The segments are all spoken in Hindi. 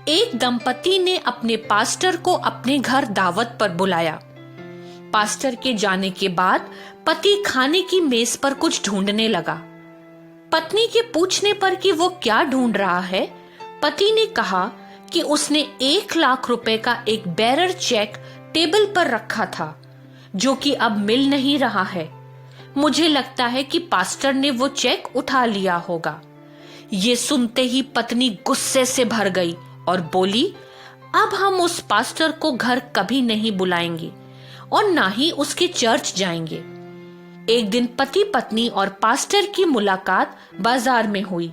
एक दंपति ने अपने पास्टर को अपने घर दावत पर बुलाया। पास्टर के जाने के बाद पति खाने की मेज पर कुछ ढूंढने लगा। पत्नी के पूछने पर कि वो क्या ढूंढ रहा है, पति ने कहा कि उसने 1 लाख रुपए का एक बेरर चेक टेबल पर रखा था, जो कि अब मिल नहीं रहा है। मुझे लगता है कि पास्टर ने वो चेक उठा लिया होगा। ये सुनते ही पत्नी गुस्से से भर गई और बोली, अब हम उस पास्टर को घर कभी नहीं बुलाएंगे और ना ही उसके चर्च जाएंगे। एक दिन पति पत्नी और पास्टर की मुलाकात बाजार में हुई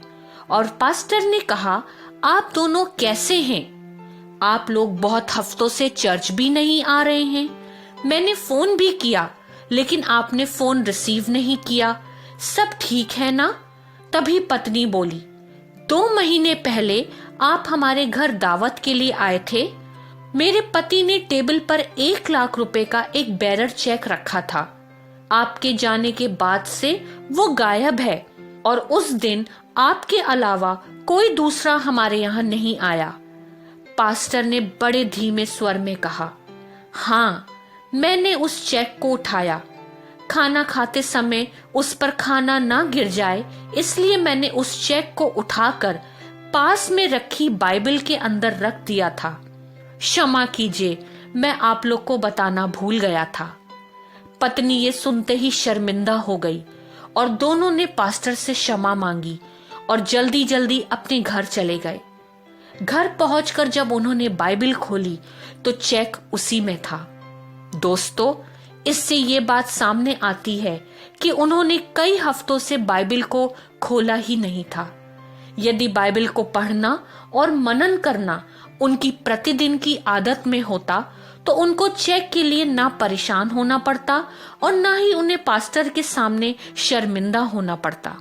और पास्टर ने कहा, आप दोनों कैसे हैं? आप लोग बहुत हफ्तों से चर्च भी नहीं आ रहे हैं। मैंने फोन भी किया लेकिन आपने फोन रिसीव नहीं किया। सब ठीक है ना? तभी पत्नी बोली, 2 महीने पहले आप हमारे घर दावत के लिए आए थे। मेरे पति ने टेबल पर 1 लाख रुपए का एक बेरर चेक रखा था। आपके जाने के बाद से वो गायब है और उस दिन आपके अलावा कोई दूसरा हमारे यहाँ नहीं आया। पास्टर ने बड़े धीमे स्वर में कहा, हाँ, मैंने उस चेक को उठाया। खाना खाते समय उस पर खाना ना गिर जाए इसलिए मैंने उस चेक को उठाकर पास में रखी बाइबल के अंदर रख दिया था। क्षमा कीजिए, मैं आप लोग को बताना भूल गया था। पत्नी ये सुनते ही शर्मिंदा हो गई और दोनों ने पास्टर से क्षमा मांगी और जल्दी जल्दी अपने घर चले गए। घर पहुंचकर जब उन्होंने बाइबल खोली तो चेक उसी में था। दोस्तों, इससे ये बात सामने आती है कि उन्होंने कई हफ्तों से बाइबल को खोला ही नहीं था। यदि बाइबल को पढ़ना और मनन करना उनकी प्रतिदिन की आदत में होता तो उनको चेक के लिए ना परेशान होना पड़ता और ना ही उन्हें पास्टर के सामने शर्मिंदा होना पड़ता।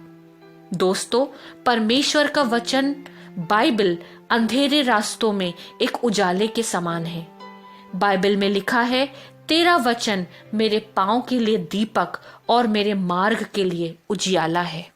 दोस्तों, परमेश्वर का वचन बाइबल अंधेरे रास्तों में एक उजाले के समान है। बाइबल में लिखा है, तेरा वचन मेरे पांव के लिए दीपक और मेरे मार्ग के लिए उजियाला है।